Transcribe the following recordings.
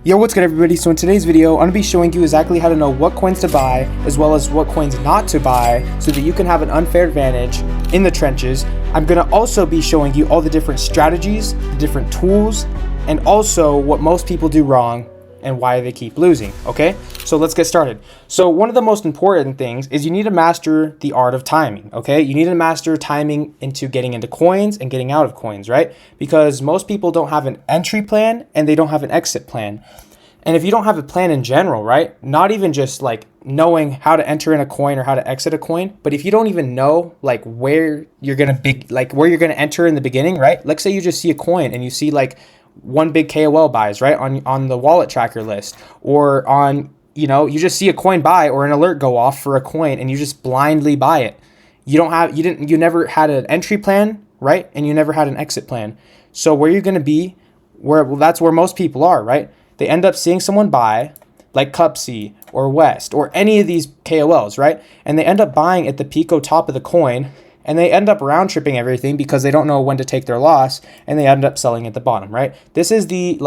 Yo, what's good everybody? So in today's video, I'm going to be showing you exactly how to know what coins to buy, as well as what coins not to buy, so that you can have an unfair advantage in the trenches. I'm going to also be showing you all the different strategies, the different tools, and also what most people do wrong and why they keep losing, okay? So let's get started. So one of the most important things is you need to master the art of timing, okay? You need to master timing into getting into coins and getting out of coins, right? Because most people don't have an entry plan and they don't have an exit plan. And if you don't have a plan in general, right? Not even just like knowing how to enter in a coin or how to exit a coin, but if you don't even know like where you're gonna enter in the beginning, right? Let's say you just see a coin and you see like one big KOL buys, right? On the wallet tracker list, or on, you just see a coin buy or an alert go off for a coin and you just blindly buy it. You never had an entry plan, right? And you never had an exit plan. So where you're going to be, that's where most people are, right? They end up seeing someone buy like Cupsy or West or any of these KOLs, right? And they end up buying at the Pico top of the coin, and they end up round tripping everything because they don't know when to take their loss, and they end up selling at the bottom, right? This is the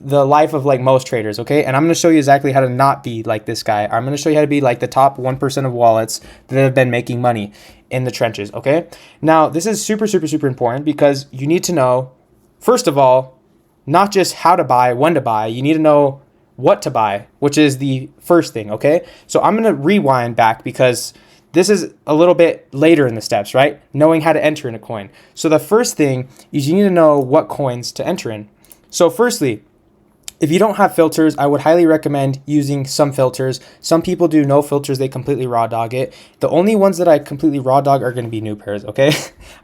life of like most traders, okay? And I'm going to show you exactly how to not be like this guy. I'm going to show you how to be like the top 1% of wallets that have been making money in the trenches, okay? Now, this is super, super, super important because you need to know, first of all, not just how to buy, when to buy, you need to know what to buy, which is the first thing, okay? So I'm going to rewind back because this is a little bit later in the steps, right? Knowing how to enter in a coin. So the first thing is you need to know what coins to enter in. So firstly, if you don't have filters, I would highly recommend using some filters. Some people do no filters, they completely raw dog it. The only ones that I completely raw dog are going to be new pairs, okay?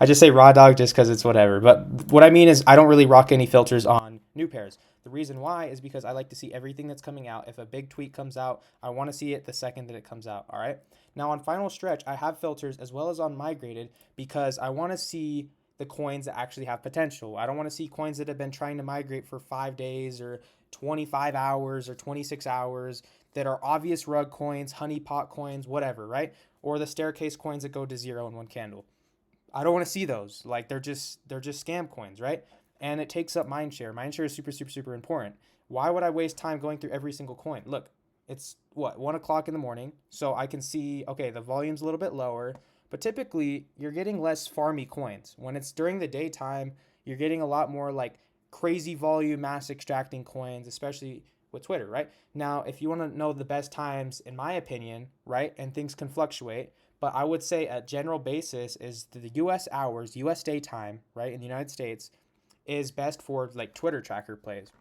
I just say raw dog just because it's whatever. But what I mean is I don't really rock any filters on new pairs. The reason why is because I like to see everything that's coming out. If a big tweet comes out, I want to see it the second that it comes out, all right? Now on Final Stretch, I have filters as well as on Migrated because I want to see the coins that actually have potential. I don't want to see coins that have been trying to migrate for 5 days or 25 hours or 26 hours that are obvious rug coins, honeypot coins, whatever, right? Or the staircase coins that go to zero in one candle. I don't want to see those. Like they're just scam coins, right? And it takes up mindshare. Mindshare is super, super, super important. Why would I waste time going through every single coin? Look, it's 1 o'clock in the morning, so I can see, okay, the volume's a little bit lower, but typically you're getting less farmy coins. When it's during the daytime, you're getting a lot more like crazy volume, mass extracting coins, especially with Twitter, right? Now, if you want to know the best times, in my opinion, right, and things can fluctuate, but I would say a general basis is the US hours, US daytime, right, in the United States is best for like Twitter tracker plays,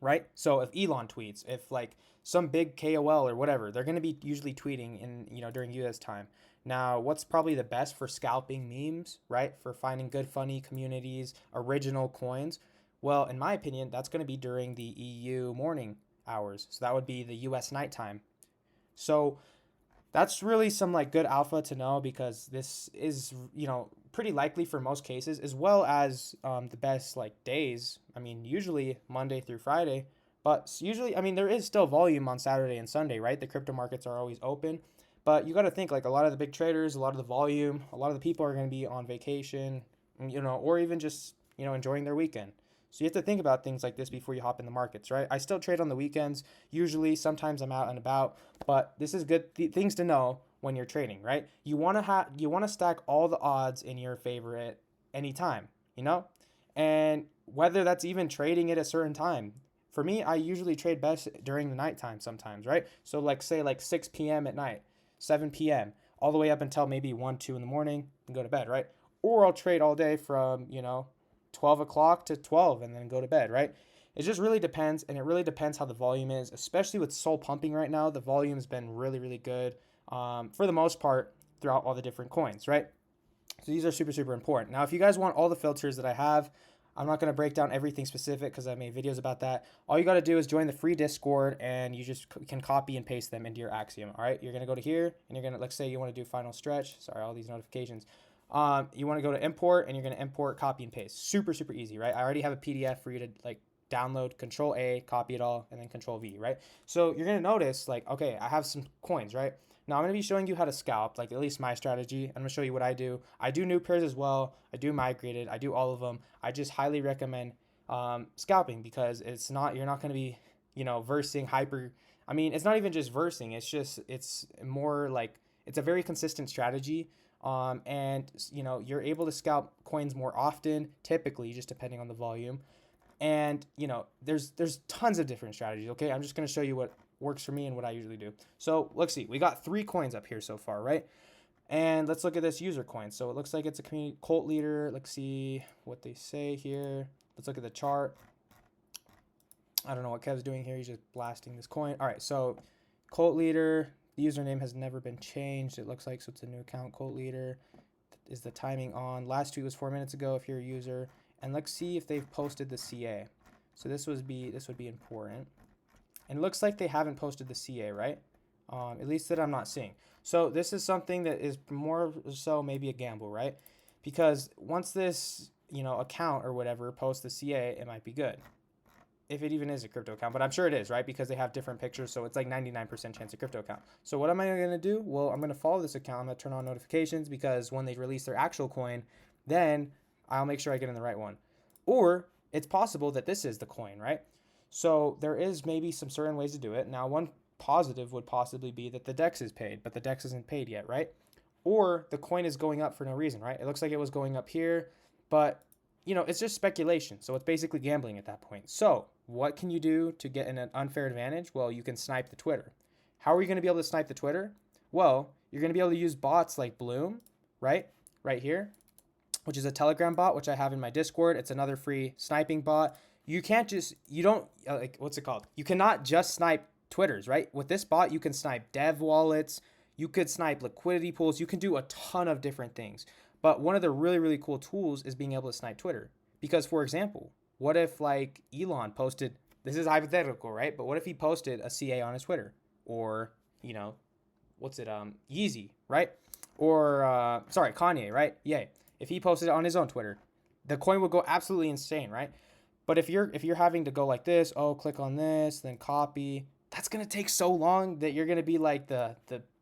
right? So if Elon tweets, if like some big KOL or whatever, they're going to be usually tweeting in, during US time. Now, what's probably the best for scalping memes, right? For finding good, funny communities, original coins. Well, in my opinion, that's going to be during the EU morning hours. So that would be the US nighttime. So that's really some like good alpha to know because this is, pretty likely for most cases, as well as the best like days. I mean, usually Monday through Friday, but usually, there is still volume on Saturday and Sunday, right? The crypto markets are always open, but you got to think like a lot of the big traders, a lot of the volume, a lot of the people are going to be on vacation, or even just, enjoying their weekend. So you have to think about things like this before you hop in the markets, right? I still trade on the weekends. Usually, sometimes I'm out and about, but this is good things to know when you're trading, right? You want to stack all the odds in your favor at any time, and whether that's even trading at a certain time. For me, I usually trade best during the nighttime sometimes, right? So like say like 6 p.m. at night, 7 p.m., all the way up until maybe 1, 2 in the morning and go to bed, right? Or I'll trade all day from, 12 o'clock to 12 and then go to bed, right? It just really depends, and it really depends how the volume is, especially with Sol pumping right now. The volume has been really, really good for the most part throughout all the different coins, right? So these are super, super important. Now, if you guys want all the filters that I have, I'm not going to break down everything specific because I made videos about that. All you got to do is join the free Discord, and you just can copy and paste them into your Axiom, all right? You're going to go to here, and you're going to, let's say you want to do Final Stretch. Sorry, all these notifications. You want to go to import, and you're going to import, copy, and paste. Super, super easy, right? I already have a PDF for you to like download, Control A, copy it all, and then Control V, right? So you're going to notice like, okay, I have some coins, right? Now I'm going to be showing you how to scalp, like at least my strategy. I'm going to show you what I do. I do new pairs as well. I do migrated. I do all of them. I just highly recommend scalping, because you're not going to be, versing hyper. I mean, it's not even just versing. It's more like it's a very consistent strategy. And you're able to scalp coins more often, typically, just depending on the volume. And there's tons of different strategies. Okay, I'm just going to show you what works for me and what I usually do. So let's see, we got 3 coins up here so far, right? And let's look at this user coin. So it looks like it's a community cult leader. Let's see what they say here. Let's look at the chart. I don't know what Kev's doing here. He's just blasting this coin. All right, so cult leader. The username has never been changed, it looks like, so it's a new account. Cult leader. Is the timing on? Last tweet was 4 minutes ago if you're a user. And let's see if they've posted the CA. So this would be important. And it looks like they haven't posted the CA, right? At least that I'm not seeing. So this is something that is more so maybe a gamble, right? Because once this, account or whatever posts the CA, it might be good. If it even is a crypto account, but I'm sure it is, right? Because they have different pictures, so it's like 99% chance a crypto account. So what am I going to do? Well, I'm going to follow this account. I'm going to turn on notifications, because when they release their actual coin, then I'll make sure I get in the right one. Or it's possible that this is the coin, right? So there is maybe some certain ways to do it. Now, one positive would possibly be that the DEX is paid, but the DEX isn't paid yet, right? Or the coin is going up for no reason, right? It looks like it was going up here, but it's just speculation. So it's basically gambling at that point. So what can you do to get an unfair advantage? Well, you can snipe the Twitter. How are you going to be able to snipe the Twitter? Well, you're going to be able to use bots like Bloom, right? Right here, which is a Telegram bot, which I have in my Discord. It's another free sniping bot. You cannot just snipe Twitters, right? With this bot, you can snipe dev wallets. You could snipe liquidity pools. You can do a ton of different things. But one of the really, really cool tools is being able to snipe Twitter. Because, for example, what if like Elon posted, this is hypothetical, right? But what if he posted a CA on his Twitter? Or, Yeezy, right? Or, Kanye, right? Yay. If he posted it on his own Twitter, the coin would go absolutely insane, right? But if you're having to go like this, click on this, then copy, that's going to take so long that you're going to be like the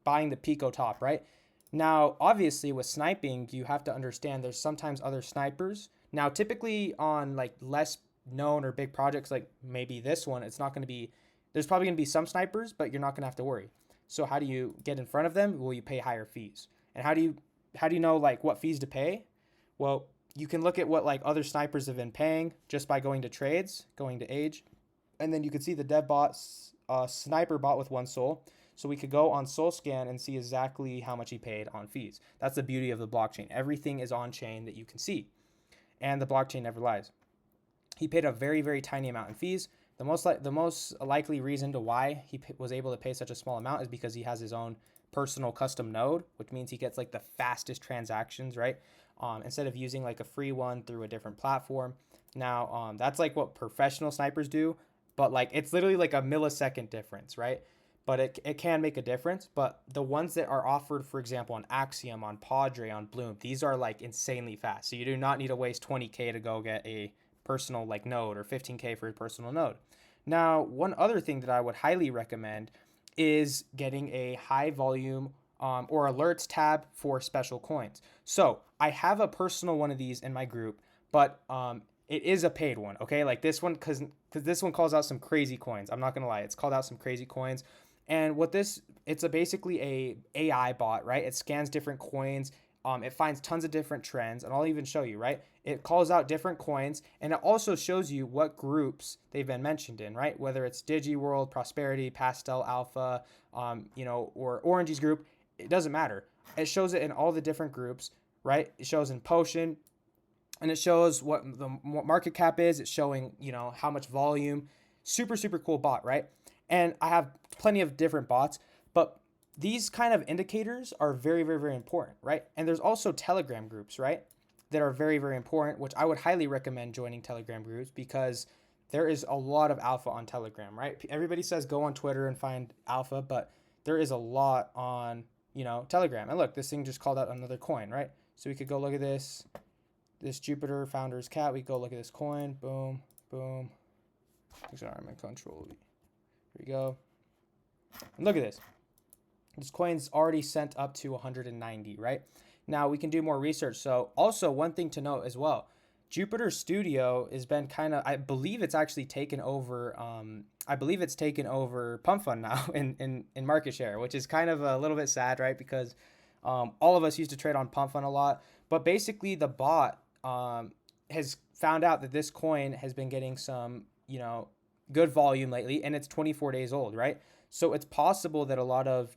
buying the Pico top, right? Now, obviously with sniping, you have to understand there's sometimes other snipers. Now, typically on like less known or big projects, like maybe this one, there's probably going to be some snipers, but you're not going to have to worry. So how do you get in front of them? Well, you pay higher fees. And how do you know like what fees to pay? Well, you can look at what like other snipers have been paying just by going to trades, going to age, and then you can see the dev bots, sniper bot with 1 soul. So we could go on SoulScan and see exactly how much he paid on fees. That's the beauty of the blockchain. Everything is on chain that you can see, and the blockchain never lies. He paid a very, very tiny amount in fees. The most likely reason to why he was able to pay such a small amount is because he has his own personal custom node, which means he gets like the fastest transactions, right? Instead of using like a free one through a different platform. Now, that's like what professional snipers do, but like it's literally like a millisecond difference, right? But it can make a difference. But the ones that are offered, for example, on Axiom, on Padre, on Bloom, these are like insanely fast. So you do not need to waste 20K to go get a personal like node, or 15K for a personal node. Now, one other thing that I would highly recommend is getting a high volume or alerts tab for special coins. So I have a personal one of these in my group, but it is a paid one, okay? Like this one, because this one calls out some crazy coins. I'm not gonna lie, it's called out some crazy coins. And it's basically a AI bot, right? It scans different coins. It finds tons of different trends, and I'll even show you, right? It calls out different coins, and it also shows you what groups they've been mentioned in, right? Whether it's DigiWorld, Prosperity, Pastel, Alpha, or Orange's group, it doesn't matter. It shows it in all the different groups, right? It shows in Potion, and it shows what the market cap is. It's showing, how much volume. Super, super cool bot, right? And I have plenty of different bots, but these kind of indicators are very, very, very important, right? And there's also Telegram groups, right, that are very, very important, which I would highly recommend joining Telegram groups, because there is a lot of alpha on Telegram, right? Everybody says go on Twitter and find alpha, but there is a lot on, Telegram. And look, this thing just called out another coin, right? So we could go look at this Jupiter Founders Cat. We go look at this coin. Boom, boom. Sorry, I'm in control. Here we go. And look at this. This coin's already sent up to 190, right? Now we can do more research. So also one thing to note as well, Jupiter Studio has been kind of, I believe it's actually taken over. I believe it's taken over Pump Fund now in market share, which is kind of a little bit sad, right? Because all of us used to trade on Pump Fund a lot, but basically the bot has found out that this coin has been getting some, good volume lately, and it's 24 days old, right? So it's possible that a lot of,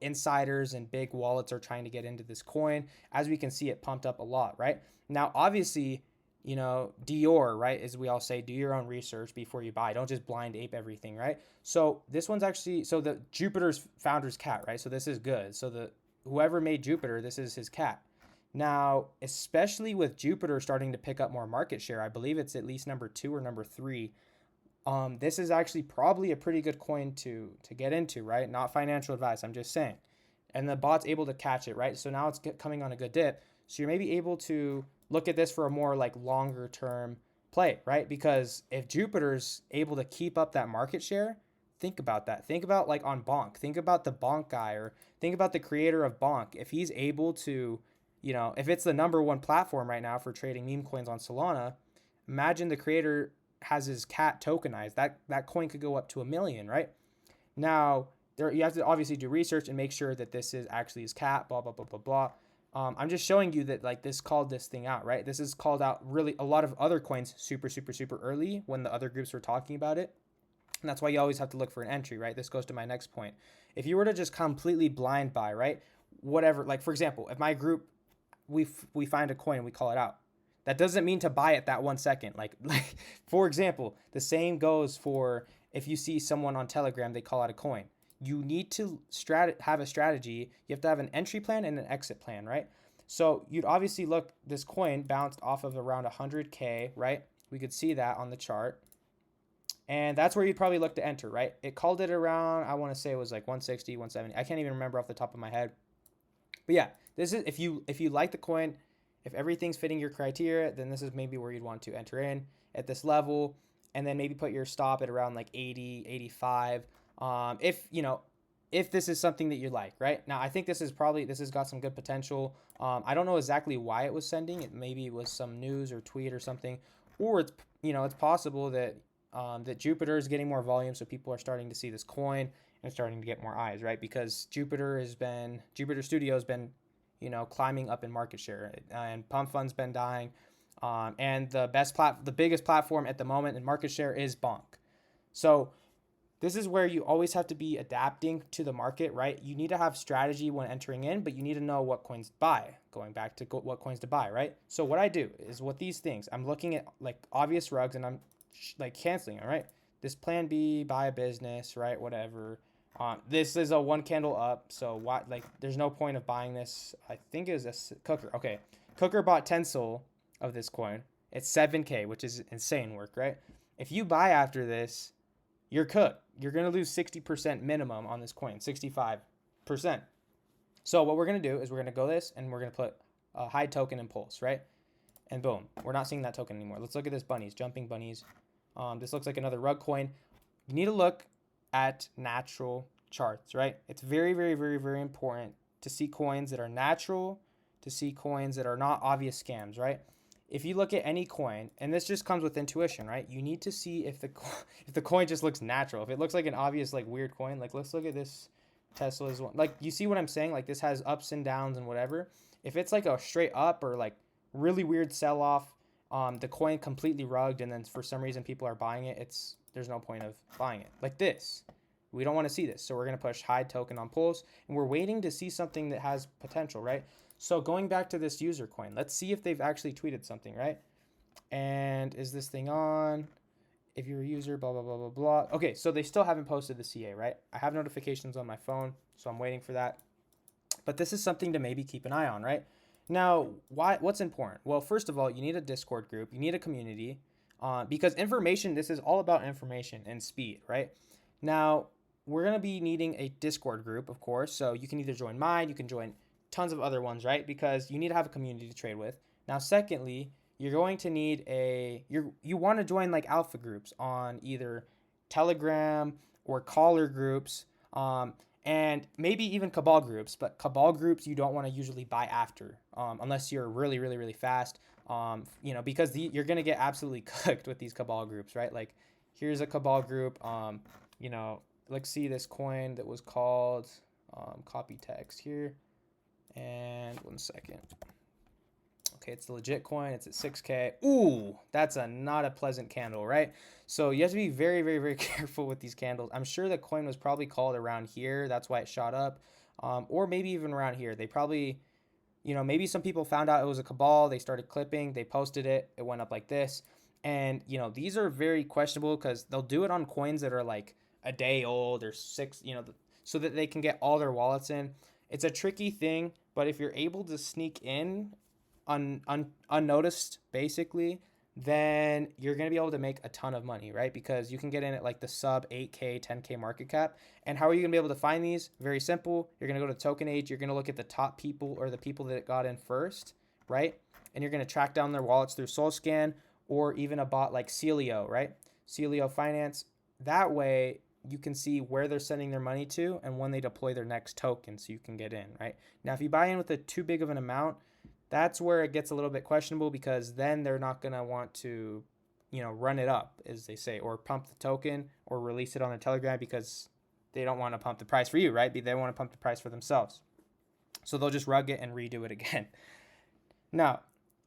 insiders and big wallets are trying to get into this coin. As we can see, it pumped up a lot, right? Now, obviously, Dior, right? As we all say, do your own research before you buy. Don't just blind ape everything, right? So this one's actually, so the Jupiter's founder's cat, right? So this is good. So whoever made Jupiter, this is his cat. Now, especially with Jupiter starting to pick up more market share, I believe it's at least number 2 or number 3. This is actually probably a pretty good coin to get into, right? Not financial advice, I'm just saying. And the bot's able to catch it, right? So now it's coming on a good dip. So you're maybe able to look at this for a more like longer term play, right? Because if Jupiter's able to keep up that market share, think about that. Think about like on Bonk. Think about the Bonk guy, or think about the creator of Bonk. If he's able to, if it's the number 1 platform right now for trading meme coins on Solana, imagine the creator has his cat tokenized. That coin could go up to $1 million, right? Now, you have to obviously do research and make sure that this is actually his cat, blah, blah, blah, blah, blah. I'm just showing you that like this called this thing out, right? This is called out really a lot of other coins super, super, super early when the other groups were talking about it. And that's why you always have to look for an entry, right? This goes to my next point. If you were to just completely blind buy, right? Whatever, like for example, if my group, we find a coin and we call it out, that doesn't mean to buy it that 1 second. Like for example, the same goes for if you see someone on Telegram, they call out a coin. You need to have a strategy. You have to have an entry plan and an exit plan, right? So you'd obviously look, this coin bounced off of around 100K, right? We could see that on the chart. And that's where you'd probably look to enter, right? It called it around, I want to say it was like 160, 170. I can't even remember off the top of my head. But yeah, this is if you like the coin, if everything's fitting your criteria, then this is maybe where you'd want to enter in at this level, and then maybe put your stop at around like 80, 85. If this is something that you like, right? Now, I think this has got some good potential. I don't know exactly why it was sending. It maybe was some news or tweet or something, or it's possible that that Jupiter is getting more volume, so people are starting to see this coin and starting to get more eyes, right? Because Jupiter Studio has been climbing up in market share, and Pump Fund's been dying, and the biggest platform at the moment in market share is Bonk. So this is where you always have to be adapting to the market, right? You need to have strategy when entering in, but you need to know what coins to buy. Going back to what coins to buy, right? So what I do is with these things, I'm looking at like obvious rugs and I'm like canceling it, right? This plan B, buy a business, right? Whatever. This is a 1 candle up, so what? Like, there's no point of buying this. I think it was a Cooker. Okay, Cooker bought 10 SOL of this coin. It's 7K, which is insane work, right? If you buy after this, you're cooked. You're gonna lose 60% minimum on this coin, 65%. So what we're gonna do is we're gonna go this and we're gonna put a high token impulse, right? And boom, we're not seeing that token anymore. Let's look at this bunnies, jumping bunnies. This looks like another rug coin. You need to look at natural charts, right? It's very, very, very, very important to see coins that are natural, to see coins that are not obvious scams, right? If you look at any coin, and this just comes with intuition, right? You need to see if the coin just looks natural. If it looks like an obvious, like weird coin, like let's look at this Tesla's one. Like, you see what I'm saying? Like, this has ups and downs and whatever. If it's like a straight up or like really weird sell off, the coin completely rugged, and then for some reason people are buying it, there's no point of buying it. Like this. We don't want to see this. So we're going to push high token on pulse, and we're waiting to see something that has potential, right? So going back to this user coin, let's see if they've actually tweeted something, right? And is this thing on? If you're a user, blah, blah, blah, blah, blah. Okay, so they still haven't posted the CA, right? I have notifications on my phone, so I'm waiting for that. But this is something to maybe keep an eye on, right? Now, what's important? Well, first of all, you need a Discord group. You need a community, because this is all about information and speed, right? Now, we're going to be needing a Discord group, of course. So you can either join mine, you can join tons of other ones, right? Because you need to have a community to trade with. Now, secondly, you're going to need you want to join like alpha groups on either Telegram or caller groups, and maybe even Cabal groups. But Cabal groups you don't want to usually buy after, unless you're really, really, really fast. You know, because you're going to get absolutely cooked with these Cabal groups, right? Like here's a Cabal group. You know, let's see this coin that was called copy text here. And 1 second. Okay, it's the legit coin. It's at 6K. Ooh, that's not a pleasant candle, right? So you have to be very, very, very careful with these candles. I'm sure the coin was probably called around here. That's why it shot up. Or maybe even around here. They probably, you know, maybe some people found out it was a Cabal. They started clipping. They posted it. It went up like this. And, you know, these are very questionable because they'll do it on coins that are like a day old or 6, you know, so that they can get all their wallets in. It's a tricky thing, but if you're able to sneak in unnoticed, basically, then you're going to be able to make a ton of money, right? Because you can get in at like the sub 8K, 10K market cap. And how are you going to be able to find these? Very simple. You're going to go to token age. You're going to look at the top people or the people that got in first, right? And you're going to track down their wallets through SoulScan or even a bot like Celio, right? Celio Finance. That way, you can see where they're sending their money to and when they deploy their next token so you can get in, right? Now, if you buy in with a too big of an amount, that's where it gets a little bit questionable because then they're not going to want to, you know, run it up, as they say, or pump the token or release it on their Telegram because they don't want to pump the price for you, right? They want to pump the price for themselves. So they'll just rug it and redo it again. Now,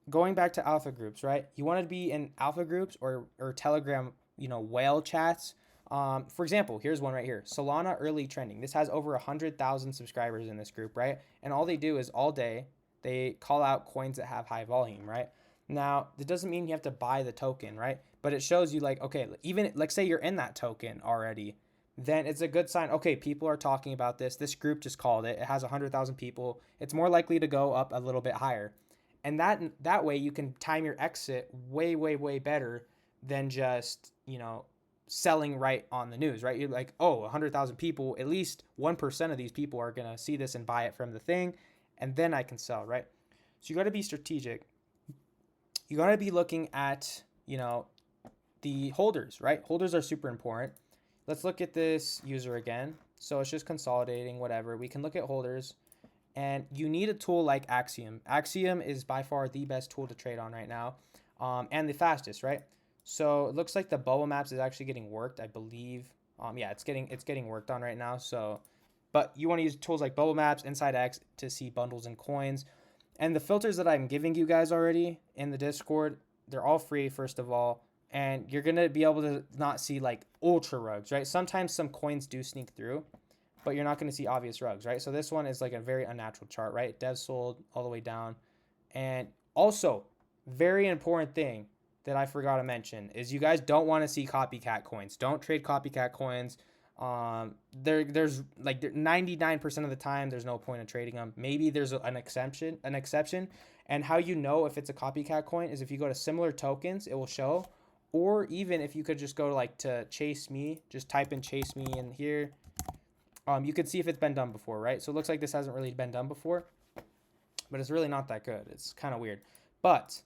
going back to alpha groups, right? You want to be in alpha groups or Telegram, you know, whale chats. For example, here's one right here. Solana early trending. This has over 100,000 subscribers in this group, right? And all they do is all day, they call out coins that have high volume, right? Now, that doesn't mean you have to buy the token, right? But it shows you like, okay, even like say you're in that token already, then it's a good sign. Okay, people are talking about this. This group just called it. It has 100,000 people. It's more likely to go up a little bit higher. And that way you can time your exit way, way, way better than just, you know, selling right on the news, right? You're like, oh, 100,000 people, at least 1% of these people are going to see this and buy it from the thing. And then I can sell, right? So you got to be strategic. You got to be looking at, you know, the holders, right? Holders are super important. Let's look at this user again. So it's just consolidating, whatever. We can look at holders. And you need a tool like Axiom. Axiom is by far the best tool to trade on right now, and the fastest, right? So it looks like the bubble maps is actually getting worked, I believe. Yeah, it's getting worked on right now. So, but you want to use tools like bubble maps, Inside X to see bundles and coins, and the filters that I'm giving you guys already in the Discord, they're all free. First of all, and you're gonna be able to not see like ultra rugs, right? Sometimes some coins do sneak through, but you're not going to see obvious rugs, right? So this one is like a very unnatural chart, right? Dev sold all the way down. And also, very important thing that I forgot to mention is you guys don't want to see copycat coins. Don't trade copycat coins. There's like 99% of the time, there's no point in trading them. Maybe there's an exception. And how you know if it's a copycat coin is if you go to similar tokens, it will show. Or even if you could just go like to Chase Me, just type in Chase Me in here. You could see if it's been done before, right? So it looks like this hasn't really been done before, but it's really not that good. It's kind of weird. But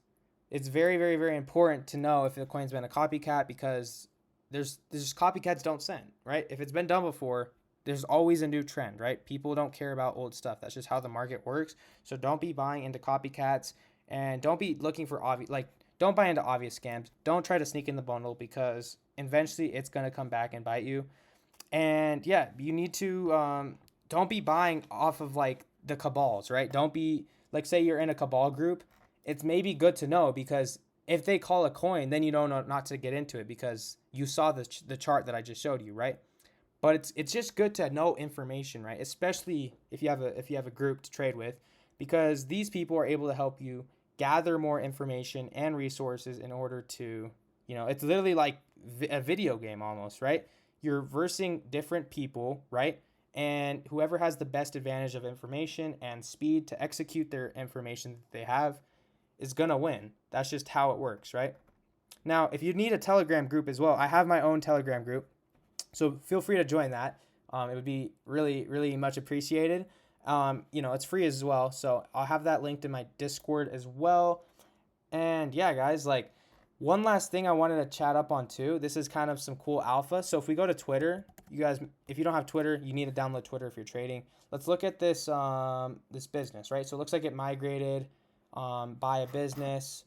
it's very, very, very important to know if the coin's been a copycat because there's copycats don't send, right? If it's been done before, there's always a new trend, right? People don't care about old stuff. That's just how the market works. So don't be buying into copycats and don't be looking for don't buy into obvious scams. Don't try to sneak in the bundle because eventually it's going to come back and bite you. And yeah, you need to don't be buying off of like the cabals, right? Don't be like, say you're in a cabal group. It's maybe good to know because if they call a coin, then you don't know not to get into it because you saw the chart that I just showed you, right? But it's just good to know information, right? Especially if you have a group to trade with, because these people are able to help you gather more information and resources in order to, you know, it's literally like a video game almost, right? You're versing different people, right? And whoever has the best advantage of information and speed to execute their information that they have is going to win. That's just how it works, right? Now, if you need a Telegram group as well, I have my own Telegram group. So feel free to join that. It would be really, really much appreciated. You know, it's free as well. So I'll have that linked in my Discord as well. And yeah, guys, like, one last thing I wanted to chat up on too. This is kind of some cool alpha. So if we go to Twitter, you guys, if you don't have Twitter, you need to download Twitter if you're trading. Let's look at this this business, right? So it looks like it migrated by a business.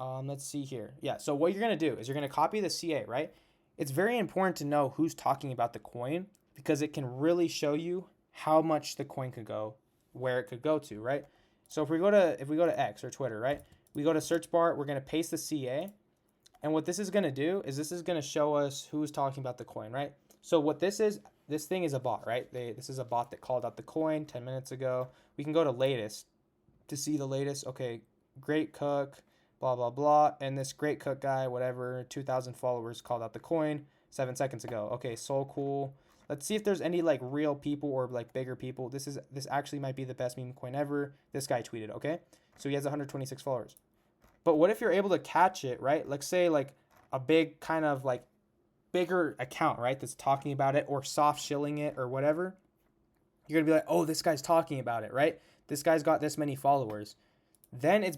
Let's see here. Yeah, so what you're going to do is you're going to copy the CA, right? It's very important to know who's talking about the coin because it can really show you how much the coin could go, where it could go to, right? So if we go to X or Twitter, right? We go to search bar, we're going to paste the CA. And what this is going to do is this is going to show us who's talking about the coin, right? So what this thing is a bot, right? This is a bot that called out the coin 10 minutes ago. We can go to latest to see the latest. Okay, great cook, blah, blah, blah. And this great cook guy, whatever, 2,000 followers called out the coin 7 seconds ago. Okay, so cool. Let's see if there's any like real people or like bigger people. This actually might be the best meme coin ever. This guy tweeted, okay? So he has 126 followers. But what if you're able to catch it, right? Like say like a big kind of like bigger account, right? That's talking about it or soft shilling it or whatever. You're going to be like, oh, this guy's talking about it, right? This guy's got this many followers. Then it's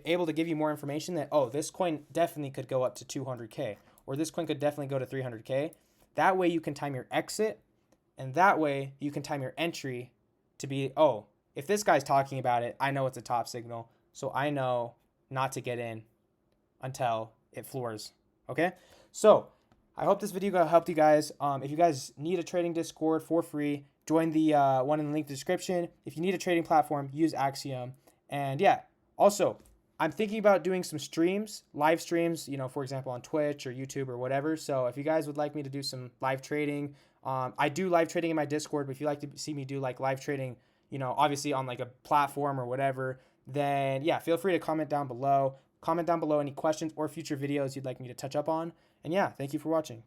able to give you more information that, oh, this coin definitely could go up to 200K or this coin could definitely go to 300K. That way you can time your exit and that way you can time your entry to be, oh, if this guy's talking about it, I know it's a top signal. So I know not to get in until it floors. Okay? So I hope this video helped you guys. If you guys need a trading Discord for free, join the one in the link description. If you need a trading platform, use Axiom. And yeah, also, I'm thinking about doing some streams, live streams, you know, for example, on Twitch or YouTube or whatever. So if you guys would like me to do some live trading, I do live trading in my Discord, but if you like to see me do like live trading, you know, obviously on like a platform or whatever, then yeah, feel free to comment down below. Comment down below any questions or future videos you'd like me to touch up on. And yeah, thank you for watching.